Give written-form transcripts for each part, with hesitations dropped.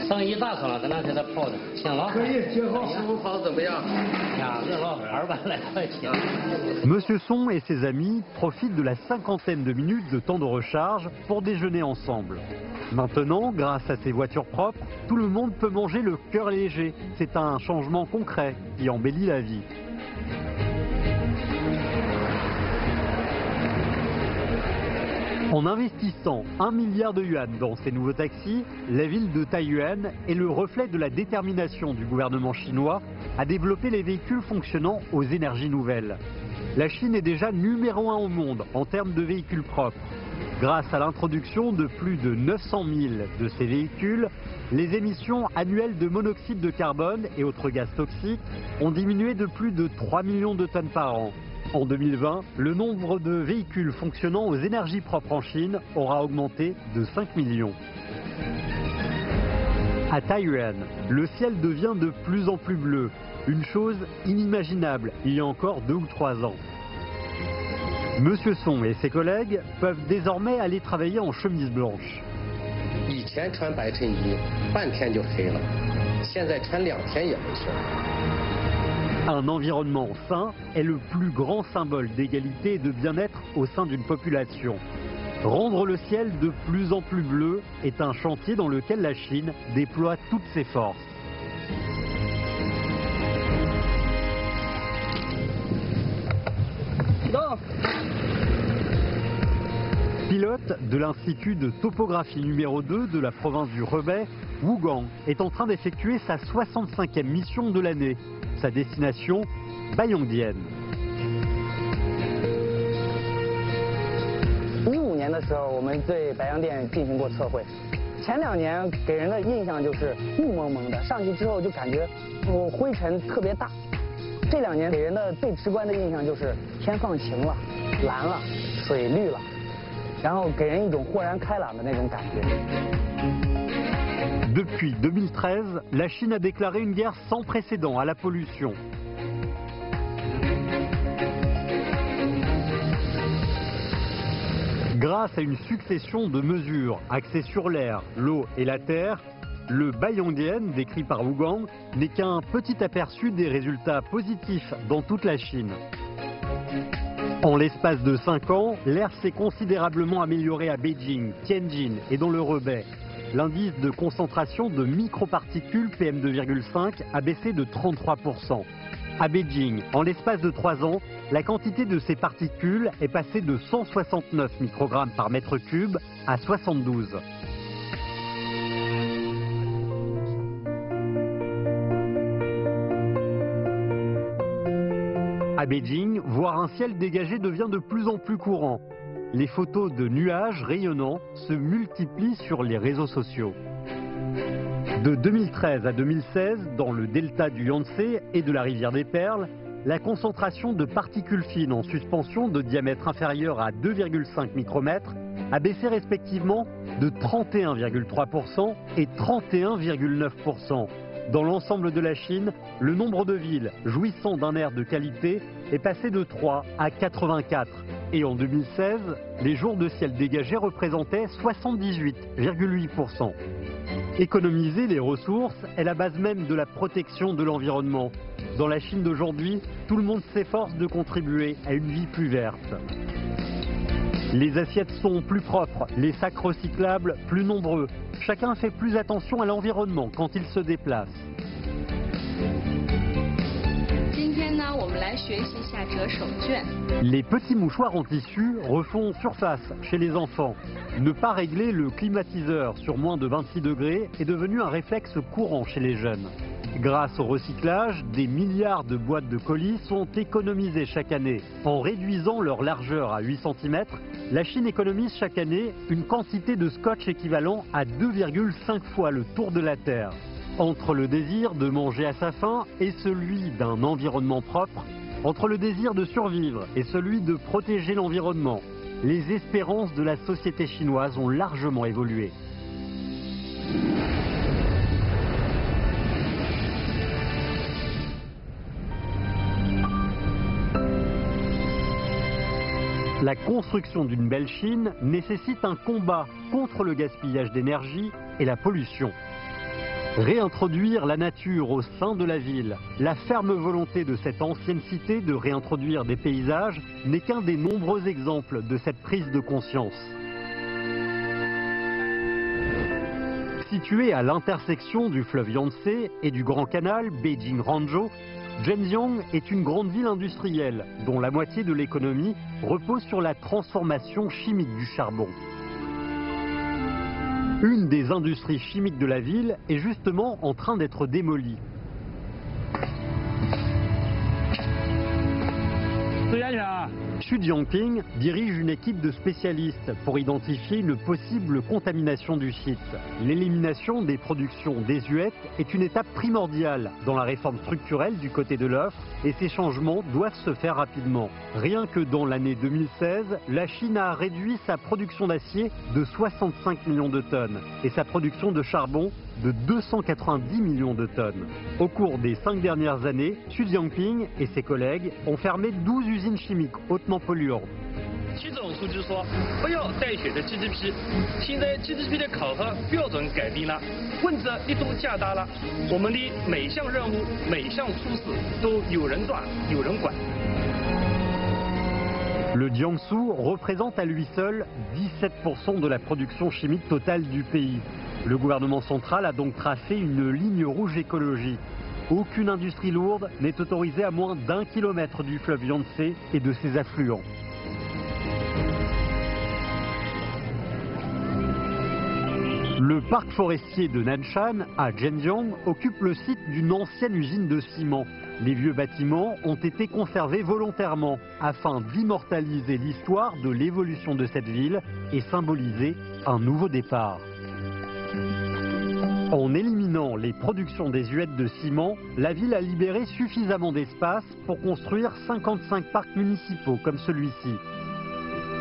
剩一大缸了，咱俩给他泡的，行了。可以，挺好，师傅泡的怎么样？呀，这老200来块钱。Monsieur Son et ses amis profitent de la cinquantaine de minutes de temps de recharge pour déjeuner ensemble. Maintenant, grâce à ces voitures propres, tout le monde peut manger le cœur léger. C'est un changement concret qui embellit la vie. En investissant 1 milliard de yuan dans ces nouveaux taxis, la ville de Taiyuan est le reflet de la détermination du gouvernement chinois à développer les véhicules fonctionnant aux énergies nouvelles. La Chine est déjà numéro 1 au monde en termes de véhicules propres. Grâce à l'introduction de plus de 900 000 de ces véhicules, les émissions annuelles de monoxyde de carbone et autres gaz toxiques ont diminué de plus de 3 millions de tonnes par an. En 2020, le nombre de véhicules fonctionnant aux énergies propres en Chine aura augmenté de 5 millions. À Taiyuan, le ciel devient de plus en plus bleu, une chose inimaginable il y a encore 2 ou 3 ans. Monsieur Son et ses collègues peuvent désormais aller travailler en chemise blanche. 以前穿白衬衣半天就黑了，现在穿2天也没事。 Un environnement sain est le plus grand symbole d'égalité et de bien-être au sein d'une population. Rendre le ciel de plus en plus bleu est un chantier dans lequel la Chine déploie toutes ses forces. Pilote de l'Institut de topographie numéro 2 de la province du Hebei, Wu Gang est en train d'effectuer sa 65e mission de l'année. Sa destination, Baiyongdian. 2015年的时候，我们对白洋淀进行过测绘。前2年给人的印象就是雾蒙蒙的，上去之后就感觉灰尘特别大。这2年给人的最直观的印象就是天放晴了，蓝了，水绿了，然后给人一种豁然开朗的那种感觉。 Depuis 2013, la Chine a déclaré une guerre sans précédent à la pollution. Grâce à une succession de mesures axées sur l'air, l'eau et la terre, le Baiyongdian, décrit par Wu Gang, n'est qu'un petit aperçu des résultats positifs dans toute la Chine. En l'espace de 5 ans, l'air s'est considérablement amélioré à Beijing, Tianjin et dans le Hebei. L'indice de concentration de microparticules PM2,5 a baissé de 33%. À Beijing, en l'espace de 3 ans, la quantité de ces particules est passée de 169 microgrammes par mètre cube à 72. À Beijing, voir un ciel dégagé devient de plus en plus courant. Les photos de nuages rayonnants se multiplient sur les réseaux sociaux. De 2013 à 2016, dans le delta du Yangtze et de la rivière des Perles, la concentration de particules fines en suspension de diamètre inférieur à 2,5 micromètres a baissé respectivement de 31,3% et 31,9%. Dans l'ensemble de la Chine, le nombre de villes jouissant d'un air de qualité est passé de 3 à 84. Et en 2016, les jours de ciel dégagé représentaient 78,8%. Économiser les ressources est la base même de la protection de l'environnement. Dans la Chine d'aujourd'hui, tout le monde s'efforce de contribuer à une vie plus verte. Les assiettes sont plus propres, les sacs recyclables plus nombreux. Chacun fait plus attention à l'environnement quand il se déplace. Les petits mouchoirs en tissu refont surface chez les enfants. Ne pas régler le climatiseur sur moins de 26 degrés est devenu un réflexe courant chez les jeunes. Grâce au recyclage, des milliards de boîtes de colis sont économisées chaque année. En réduisant leur largeur à 8 cm, la Chine économise chaque année une quantité de scotch équivalent à 2,5 fois le tour de la Terre. Entre le désir de manger à sa faim et celui d'un environnement propre, entre le désir de survivre et celui de protéger l'environnement, les espérances de la société chinoise ont largement évolué. La construction d'une belle Chine nécessite un combat contre le gaspillage d'énergie et la pollution. Réintroduire la nature au sein de la ville, la ferme volonté de cette ancienne cité de réintroduire des paysages n'est qu'un des nombreux exemples de cette prise de conscience. Située à l'intersection du fleuve Yangtze et du Grand Canal Beijing-Hangzhou, Zhenjiang est une grande ville industrielle dont la moitié de l'économie repose sur la transformation chimique du charbon. Une des industries chimiques de la ville est justement en train d'être démolie. Xu Jiangping dirige une équipe de spécialistes pour identifier une possible contamination du site. L'élimination des productions désuètes est une étape primordiale dans la réforme structurelle du côté de l'offre et ces changements doivent se faire rapidement. Rien que dans l'année 2016, la Chine a réduit sa production d'acier de 65 millions de tonnes et sa production de charbon de 290 millions de tonnes. Au cours des 5 dernières années, Xu Jiangping et ses collègues ont fermé 12 usines chimiques hautement polluantes. 习总书记说，不要带血的 GDP。现在 GDP 的考核标准改变了，问责力度加大了，我们的每项任务、每项处事都有人抓、有人管。 Le Jiangsu représente à lui seul 17% de la production chimique totale du pays. Le gouvernement central a donc tracé une ligne rouge écologique. Aucune industrie lourde n'est autorisée à moins d'1 kilomètre du fleuve Yangtze et de ses affluents. Le parc forestier de Nanshan, à Zhenjiang, occupe le site d'une ancienne usine de ciment. Les vieux bâtiments ont été conservés volontairement afin d'immortaliser l'histoire de l'évolution de cette ville et symboliser un nouveau départ. En éliminant les productions désuètes de ciment, la ville a libéré suffisamment d'espace pour construire 55 parcs municipaux comme celui-ci.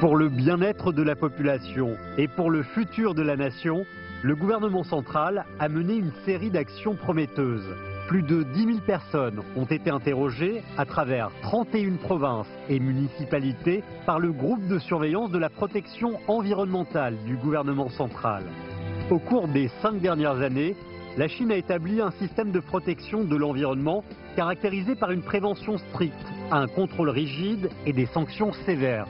Pour le bien-être de la population et pour le futur de la nation, le gouvernement central a mené une série d'actions prometteuses. Plus de 10 000 personnes ont été interrogées à travers 31 provinces et municipalités par le groupe de surveillance de la protection environnementale du gouvernement central. Au cours des 5 dernières années, la Chine a établi un système de protection de l'environnement caractérisé par une prévention stricte, un contrôle rigide et des sanctions sévères.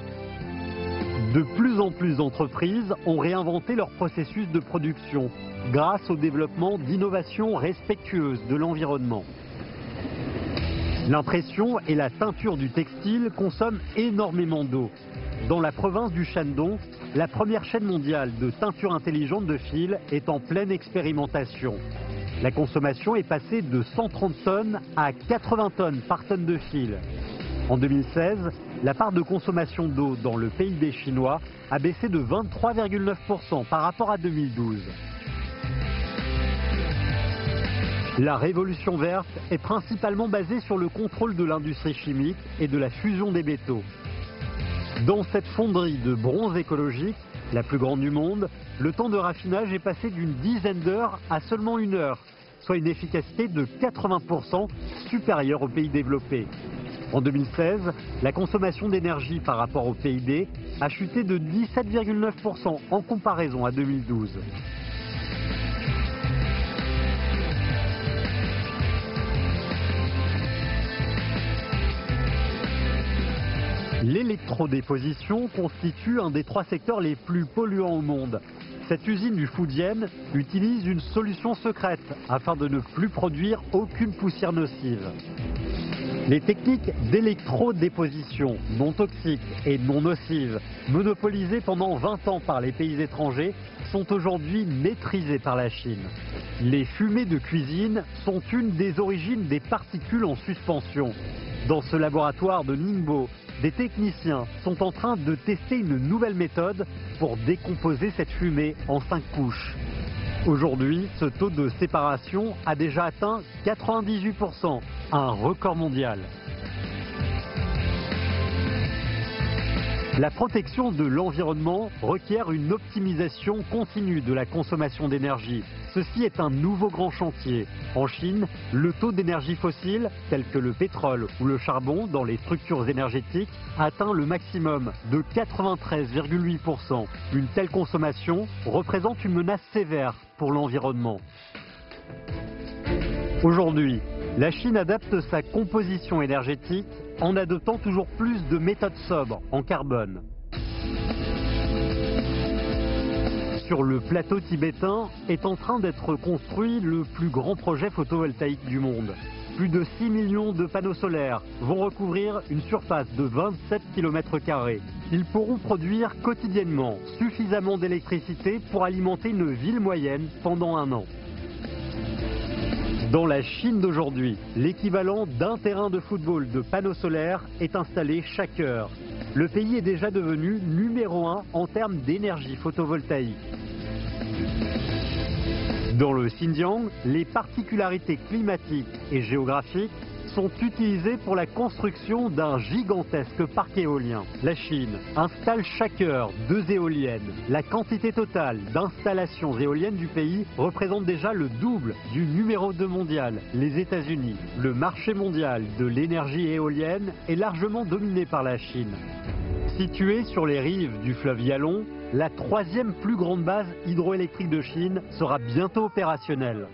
De plus en plus d'entreprises ont réinventé leur processus de production grâce au développement d'innovations respectueuses de l'environnement. L'impression et la teinture du textile consomment énormément d'eau. Dans la province du Shandong, la première chaîne mondiale de teinture intelligente de fil est en pleine expérimentation. La consommation est passée de 130 tonnes à 80 tonnes par tonne de fil. En 2016, la part de consommation d'eau dans le PIB chinois a baissé de 23,9% par rapport à 2012. La révolution verte est principalement basée sur le contrôle de l'industrie chimique et de la fusion des métaux. Dans cette fonderie de bronze écologique, la plus grande du monde, le temps de raffinage est passé d'une dizaine d'heures à seulement 1 heure, soit une efficacité de 80% supérieure aux pays développés. En 2016, la consommation d'énergie par rapport au PIB a chuté de 17,9% en comparaison à 2012. L'électrodéposition constitue un des 3 secteurs les plus polluants au monde. Cette usine du Fujian utilise une solution secrète afin de ne plus produire aucune poussière nocive. Les techniques d'électrodéposition non toxiques et non nocives, monopolisées pendant 20 ans par les pays étrangers, sont aujourd'hui maîtrisées par la Chine. Les fumées de cuisine sont une des origines des particules en suspension. Dans ce laboratoire de Ningbo, des techniciens sont en train de tester une nouvelle méthode pour décomposer cette fumée en 5 couches. Aujourd'hui, ce taux de séparation a déjà atteint 98%, un record mondial. La protection de l'environnement requiert une optimisation continue de la consommation d'énergie. Ceci est un nouveau grand chantier. En Chine, le taux d'énergie fossile, tel que le pétrole ou le charbon dans les structures énergétiques, atteint le maximum de 93,8%. Une telle consommation représente une menace sévère pour l'environnement. Aujourd'hui, la Chine adapte sa composition énergétique en adoptant toujours plus de méthodes sobres en carbone. Sur le plateau tibétain est en train d'être construit le plus grand projet photovoltaïque du monde. Plus de 6 millions de panneaux solaires vont recouvrir une surface de 27 km². Ils pourront produire quotidiennement suffisamment d'électricité pour alimenter une ville moyenne pendant un an. Dans la Chine d'aujourd'hui, l'équivalent d'un terrain de football de panneaux solaires est installé chaque heure. Le pays est déjà devenu numéro 1 en termes d'énergie photovoltaïque. Dans le Xinjiang, les particularités climatiques et géographiques sont utilisées pour la construction d'un gigantesque parc éolien. La Chine installe chaque heure 2 éoliennes. La quantité totale d'installations éoliennes du pays représente déjà le double du numéro 2 mondial, les États-Unis. Le marché mondial de l'énergie éolienne est largement dominé par la Chine. Située sur les rives du fleuve Yalong, la 3e plus grande base hydroélectrique de Chine sera bientôt opérationnelle.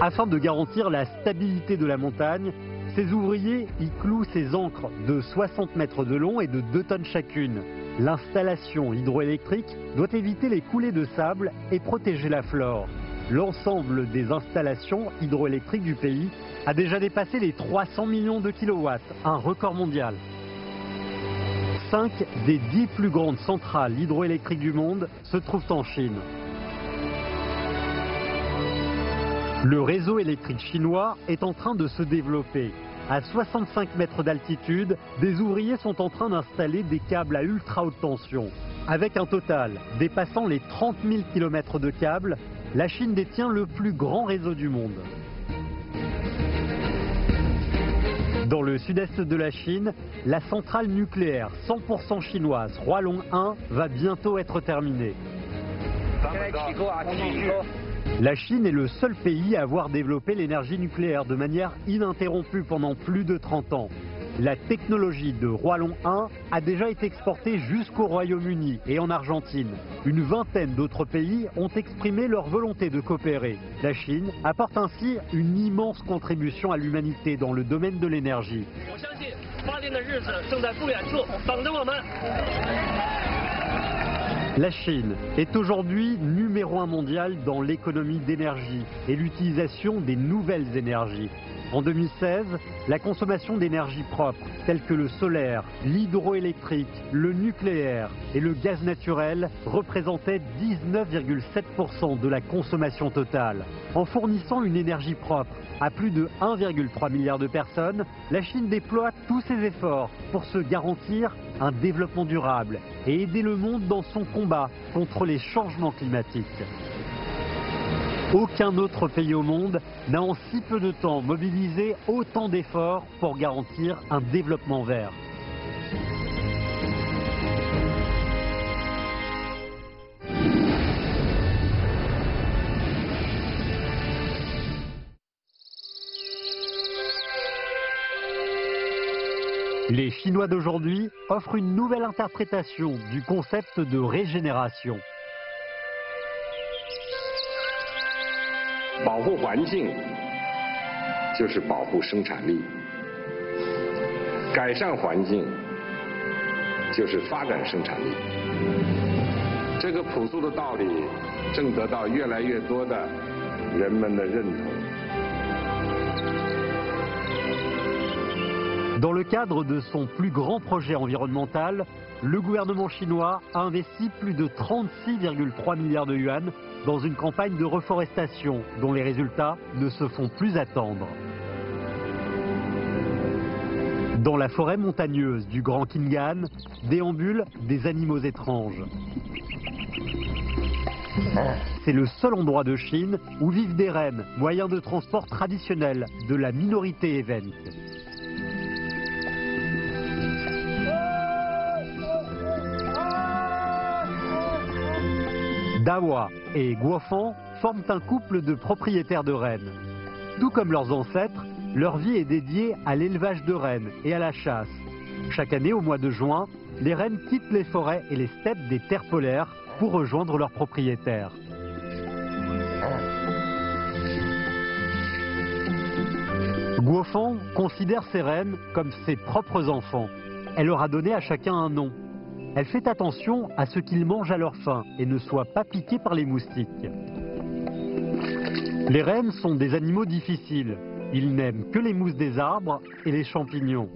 Afin de garantir la stabilité de la montagne, ces ouvriers y clouent ces ancres de 60 mètres de long et de 2 tonnes chacune. L'installation hydroélectrique doit éviter les coulées de sable et protéger la flore. L'ensemble des installations hydroélectriques du pays a déjà dépassé les 300 millions de kilowatts, un record mondial. 5 des 10 plus grandes centrales hydroélectriques du monde se trouvent en Chine. Le réseau électrique chinois est en train de se développer. À 65 mètres d'altitude, des ouvriers sont en train d'installer des câbles à ultra haute tension. Avec un total dépassant les 30 000 km de câbles, la Chine détient le plus grand réseau du monde. Dans le sud-est de la Chine, la centrale nucléaire 100% chinoise Hualong 1 va bientôt être terminée. La Chine est le seul pays à avoir développé l'énergie nucléaire de manière ininterrompue pendant plus de 30 ans. La technologie de Hualong 1 a déjà été exportée jusqu'au Royaume-Uni et en Argentine. Une vingtaine d'autres pays ont exprimé leur volonté de coopérer. La Chine apporte ainsi une immense contribution à l'humanité dans le domaine de l'énergie. La Chine est aujourd'hui numéro 1 mondial dans l'économie d'énergie et l'utilisation des nouvelles énergies. En 2016, la consommation d'énergie propre, telle que le solaire, l'hydroélectrique, le nucléaire et le gaz naturel, représentait 19,7% de la consommation totale. En fournissant une énergie propre à plus de 1,3 milliard de personnes, la Chine déploie tous ses efforts pour se garantir un développement durable et aider le monde dans son combat contre les changements climatiques. Aucun autre pays au monde n'a en si peu de temps mobilisé autant d'efforts pour garantir un développement vert. Les Chinois d'aujourd'hui offrent une nouvelle interprétation du concept de régénération. 保护环境就是保护生产力，改善环境就是发展生产力。这个朴素的道理正得到越来越多的人们的认同。 Dans le cadre de son plus grand projet environnemental, le gouvernement chinois a investi plus de 36,3 milliards de yuan dans une campagne de reforestation dont les résultats ne se font plus attendre. Dans la forêt montagneuse du Grand Khingan, déambulent des animaux étranges. C'est le seul endroit de Chine où vivent des rennes, moyen de transport traditionnel de la minorité évène. Dawa et Guofan forment un couple de propriétaires de rennes. Tout comme leurs ancêtres, leur vie est dédiée à l'élevage de rennes et à la chasse. Chaque année, au mois de juin, les rennes quittent les forêts et les steppes des terres polaires pour rejoindre leurs propriétaires. Guofan considère ses rennes comme ses propres enfants. Elle leur a donné à chacun un nom. Elle fait attention à ce qu'ils mangent à leur faim et ne soient pas piqués par les moustiques. Les rennes sont des animaux difficiles. Ils n'aiment que les mousses des arbres et les champignons.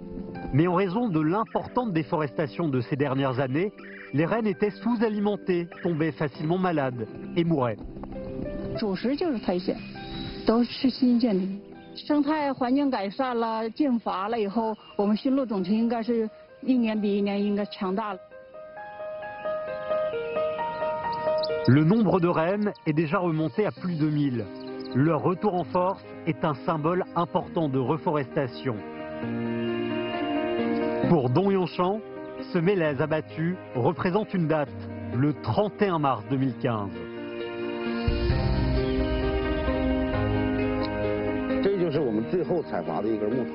Mais en raison de l'importante déforestation de ces dernières années, les rennes étaient sous-alimentées, tombaient facilement malades et mouraient. 主食就是苔藓，都是吃新鲜的。生态环境改善了，禁伐了以后，我们驯鹿种群应该是一年比一年应该强大了。 Le nombre de rennes est déjà remonté à plus de 1000. Leur retour en force est un symbole important de reforestation. Pour Dong Yongchan, ce mélèze abattu représente une date, le 31 mars 2015. 这就是我们最后采伐的一根木头。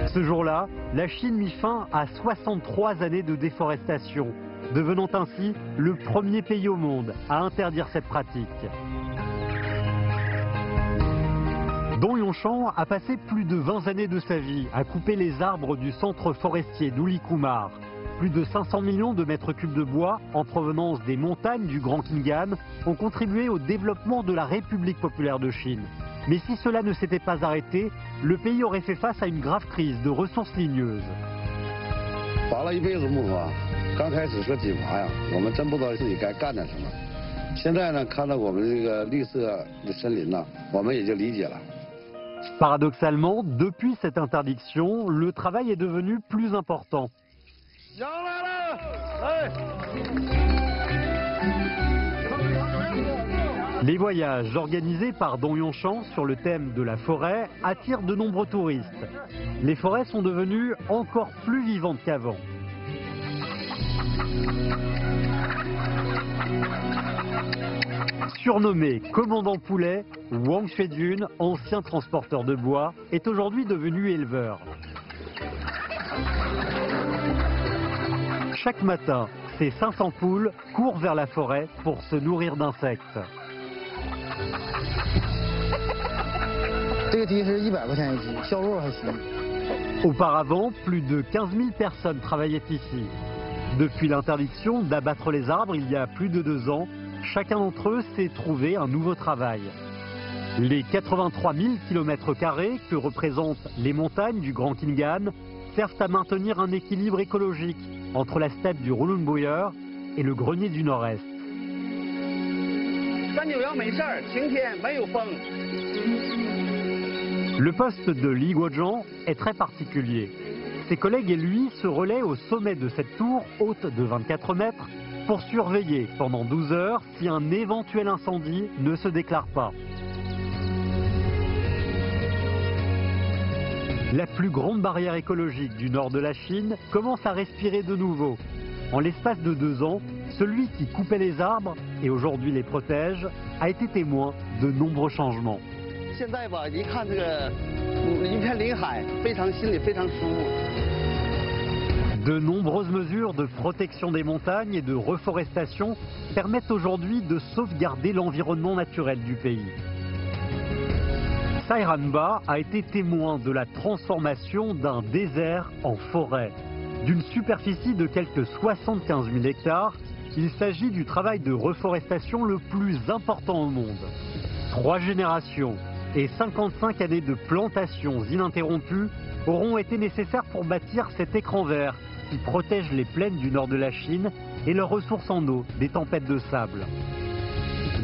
Ce jour-là, la Chine mit fin à 63 années de déforestation, devenant ainsi le premier pays au monde à interdire cette pratique. Dong Yongchan a passé plus de 20 années de sa vie à couper les arbres du centre forestier d'Uli-Kumar. Plus de 500 millions de mètres cubes de bois en provenance des montagnes du Grand Khingan ont contribué au développement de la République populaire de Chine. Mais si cela ne s'était pas arrêté, le pays aurait fait face à une grave crise de ressources ligneuses. 伐了一辈子木头啊，刚开始说禁伐呀，我们真不知道自己该干点什么。现在呢，看到我们这个绿色的森林呢，我们也就理解了。 Paradoxalement, depuis cette interdiction, le travail est devenu plus important. Les voyages organisés par Dong Yongchan sur le thème de la forêt attirent de nombreux touristes. Les forêts sont devenues encore plus vivantes qu'avant. Surnommé commandant poulet, Wang Xuejun, ancien transporteur de bois, est aujourd'hui devenu éleveur. Chaque matin, ces 500 poules courent vers la forêt pour se nourrir d'insectes. 这个鸡是100块钱一只，销路还行。 Auparavant, plus de 15 000 personnes travaillaient ici. Depuis l'interdiction d'abattre les arbres il y a plus de 2 ans, chacun d'entre eux s'est trouvé un nouveau travail. Les 83 000 km² que représentent les montagnes du Grand Khingan servent à maintenir un équilibre écologique entre la steppe du Rulunbuyer et le grenier du Nord-Est. Le poste de Li Guozhan est très particulier. Ses collègues et lui se relaient au sommet de cette tour haute de 24 mètres pour surveiller pendant 12 heures si un éventuel incendie ne se déclare pas. La plus grande barrière écologique du nord de la Chine commence à respirer de nouveau. En l'espace de 2 ans, celui qui coupait les arbres et aujourd'hui les protège a été témoin de nombreux changements. 现在吧，一看这个一片林海，心里非常舒服。 De nombreuses mesures de protection des montagnes et de reforestation permettent aujourd'hui de sauvegarder l'environnement naturel du pays. Sairanba a été témoin de la transformation d'un désert en forêt. D'une superficie de quelques 75 000 hectares, il s'agit du travail de reforestation le plus important au monde. 3 générations et 55 années de plantations ininterrompues auront été nécessaires pour bâtir cet écran vert qui protège les plaines du nord de la Chine et leurs ressources en eau des tempêtes de sable.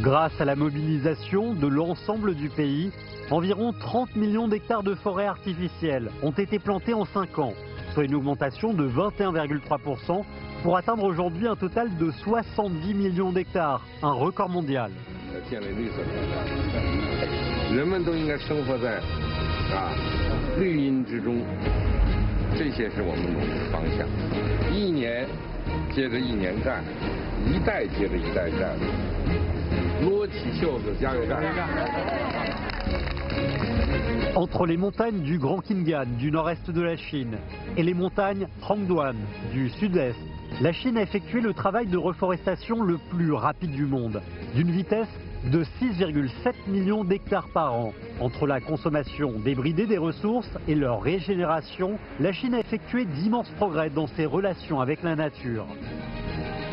Grâce à la mobilisation de l'ensemble du pays, environ 30 millions d'hectares de forêts artificielles ont été plantés en 5 ans, soit une augmentation de 21,3% pour atteindre aujourd'hui un total de 70 millions d'hectares, un record mondial. 人们都应该生活在绿荫之中，这些是我们努力的方向。一年接着一年干，一代接着一代干，撸起袖子加油干！ Entre les montagnes du Grand Khingan du nord-est de la Chine et les montagnes Hongduan du sud-est, la Chine a effectué le travail de reforestation le plus rapide du monde, d'une vitesse de 6,7 millions d'hectares par an. Entre la consommation débridée des ressources et leur régénération, la Chine a effectué d'immenses progrès dans ses relations avec la nature.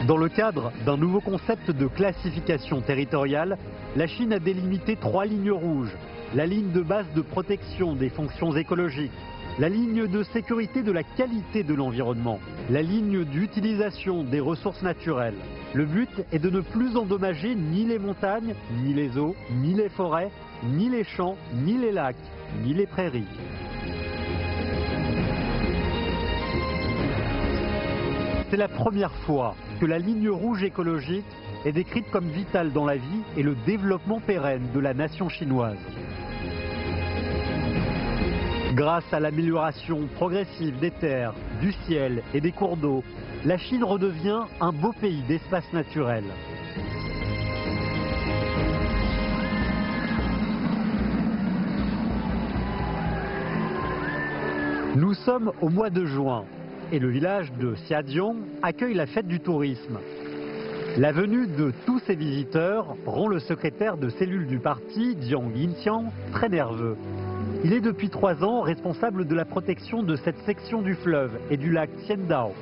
Dans le cadre d'un nouveau concept de classification territoriale, la Chine a délimité 3 lignes rouges. La ligne de base de protection des fonctions écologiques, la ligne de sécurité de la qualité de l'environnement, la ligne d'utilisation des ressources naturelles. Le but est de ne plus endommager ni les montagnes, ni les eaux, ni les forêts, ni les champs, ni les lacs, ni les prairies. C'est la première fois que la ligne rouge écologique est décrite comme vitale dans la vie et le développement pérenne de la nation chinoise. Grâce à l'amélioration progressive des terres, du ciel et des cours d'eau, la Chine redevient un beau pays d'espace naturel. Nous sommes au mois de juin et le village de Xiajiang accueille la fête du tourisme. La venue de tous ces visiteurs rend le secrétaire de cellule du parti, Jiang Yinqiang, très nerveux. Il est depuis 3 ans responsable de la protection de cette section du fleuve et du lac Qiandao.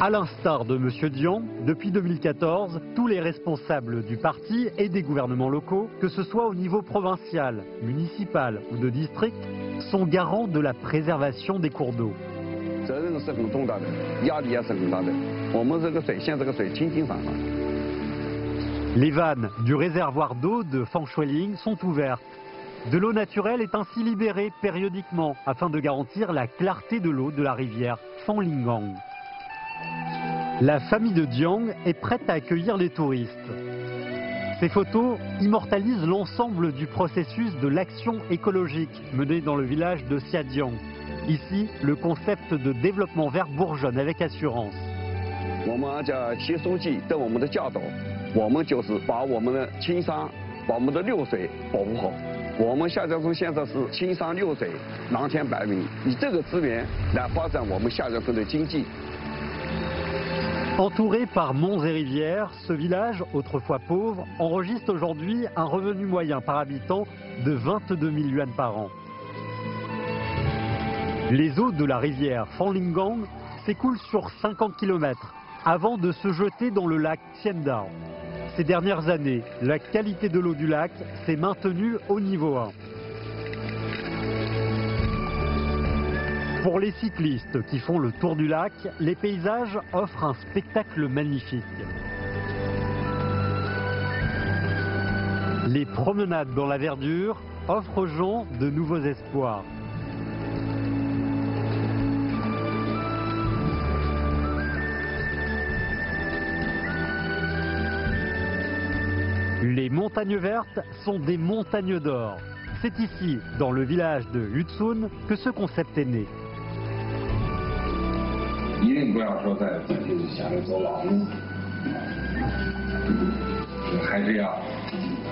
À l'instar de M. Jiang, depuis 2014, tous les responsables du parti et des gouvernements locaux, que ce soit au niveau provincial, municipal ou de district, sont garants de la préservation des cours d'eau. Les vannes du réservoir d'eau de Fangshuiling sont ouvertes. De l'eau naturelle est ainsi libérée périodiquement afin de garantir la clarté de l'eau de la rivière Fanlingang. La famille de Jiang est prête à accueillir les touristes. Ces photos immortalisent l'ensemble du processus de l'action écologique menée dans le village de Xiajiang. Ici, le concept de développement vert bourgeonne avec assurance. Entouré par monts et rivières, ce village, autrefois pauvre, enregistre aujourd'hui un revenu moyen par habitant de 22 000 yuan par an. Les eaux de la rivière Fanlingang s'écoulent sur 50 km avant de se jeter dans le lac Qiandao. Ces dernières années, la qualité de l'eau du lac s'est maintenue au niveau 1. Pour les cyclistes qui font le tour du lac, les paysages offrent un spectacle magnifique. Les promenades dans la verdure offrent aux gens de nouveaux espoirs. Les montagnes vertes sont des montagnes d'or. C'est ici, dans le village de Yutsun, que ce concept est né. 一定不要说在就是想着走老路，还是要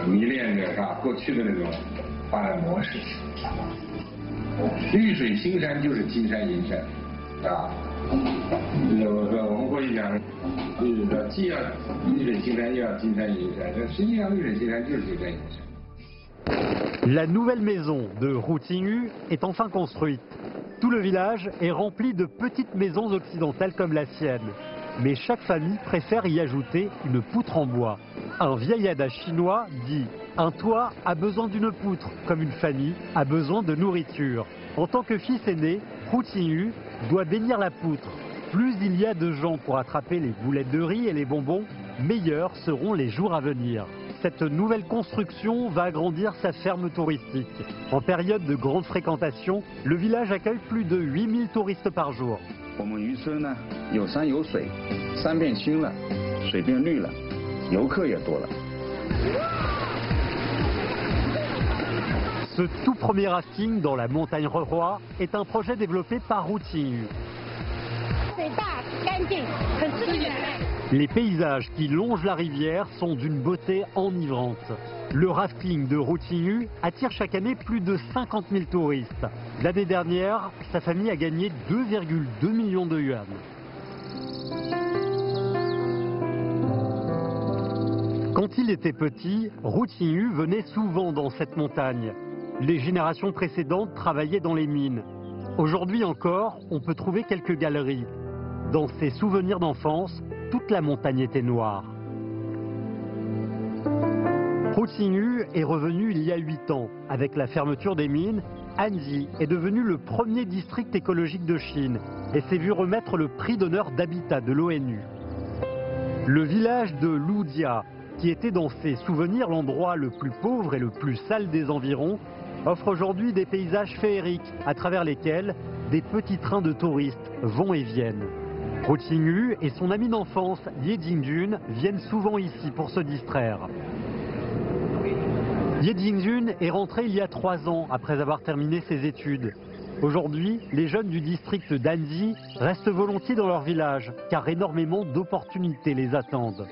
迷恋着是吧过去的那种发展模式。绿水青山就是金山银山，啊，我们过去讲，就是说既要绿水青山又要金山银山，但实际上绿水青山就是金山银山。 La nouvelle maison de Routingu est enfin construite. Tout le village est rempli de petites maisons occidentales comme la sienne. Mais chaque famille préfère y ajouter une poutre en bois. Un vieil adage chinois dit « Un toit a besoin d'une poutre, comme une famille a besoin de nourriture ». En tant que fils aîné, Routingu doit bénir la poutre. Plus il y a de gens pour attraper les boulettes de riz et les bonbons, meilleurs seront les jours à venir. Cette nouvelle construction va agrandir sa ferme touristique. En période de grande fréquentation, le village accueille plus de 8000 touristes par jour. Ce tout premier rafting dans la montagne Rehua est un projet développé par Routingu. Les paysages qui longent la rivière sont d'une beauté enivrante. Le rafting de Routingu attire chaque année plus de 50 000 touristes. L'année dernière, sa famille a gagné 2,2 millions de yuan. Quand il était petit, Ru Qingyu venait souvent dans cette montagne. Les générations précédentes travaillaient dans les mines. Aujourd'hui encore, on peut trouver quelques galeries. Dans ses souvenirs d'enfance, toute la montagne était noire. Ru Qingyu est revenu il y a 8 ans. Avec la fermeture des mines, Anji est devenu le premier district écologique de Chine et s'est vu remettre le prix d'honneur d'habitat de l'ONU. Le village de Ludia, qui était dans ses souvenirs l'endroit le plus pauvre et le plus sale des environs, offre aujourd'hui des paysages féeriques à travers lesquels des petits trains de touristes vont et viennent. Ru Qingyu et son ami d'enfance Ye Jingjun viennent souvent ici pour se distraire. Ye Jingjun est rentré il y a 3 ans après avoir terminé ses études. Aujourd'hui, les jeunes du district d'Anji restent volontiers dans leur village car énormément d'opportunités les attendent.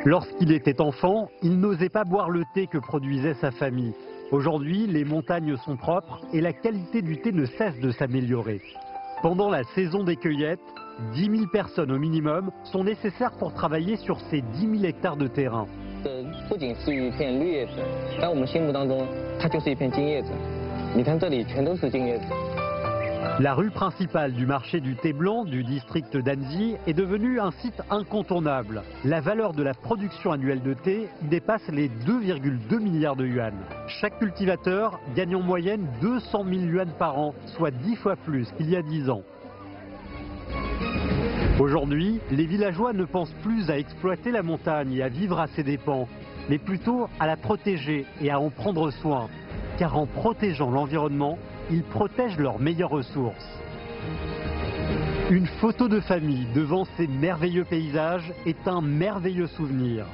Lorsqu'il était enfant, il n'osait pas boire le thé que produisait sa famille. Aujourd'hui, les montagnes sont propres et la qualité du thé ne cesse de s'améliorer. Pendant la saison des cueillettes, 10 000 personnes au minimum sont nécessaires pour travailler sur ces 10 000 hectares de terrain. La rue principale du marché du thé blanc du district d'Anji est devenue un site incontournable. La valeur de la production annuelle de thé dépasse les 2,2 milliards de yuan. Chaque cultivateur gagne en moyenne 200 000 yuan par an, soit 10 fois plus qu'il y a 10 ans. Aujourd'hui, les villageois ne pensent plus à exploiter la montagne et à vivre à ses dépens, mais plutôt à la protéger et à en prendre soin. Car en protégeant l'environnement, ils protègent leurs meilleures ressources. Une photo de famille devant ces merveilleux paysages est un merveilleux souvenir.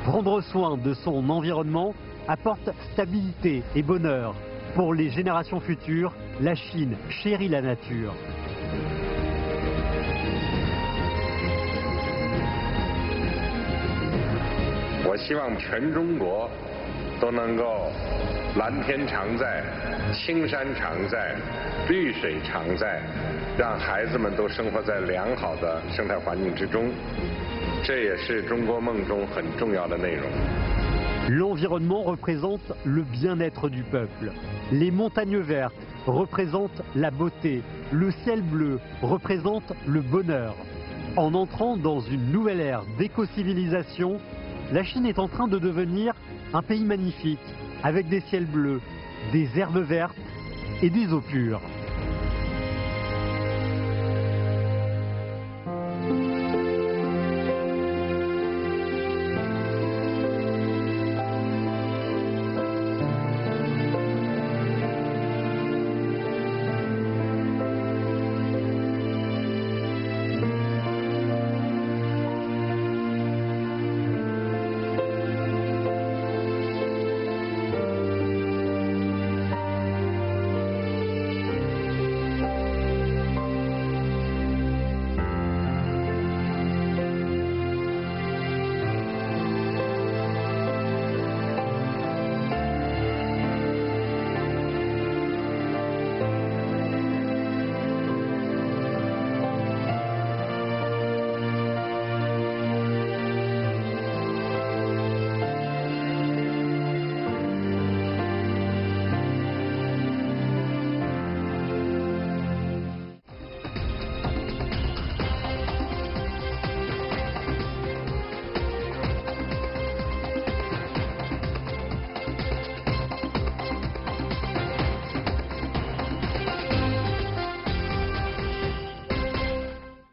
Prendre soin de son environnement apporte stabilité et bonheur. Pour les générations futures, la Chine chérit la nature. 我希望全中国都能够蓝天常在，青山常在，绿水常在，让孩子们都生活在良好的生态环境之中。这也是中国梦中很重要的内容。 L'environnement représente le bien-être du peuple. Les montagnes vertes représentent la beauté. Le ciel bleu représente le bonheur. En entrant dans une nouvelle ère d'éco-civilisation, la Chine est en train de devenir un pays magnifique, avec des ciels bleus, des herbes vertes et des eaux pures.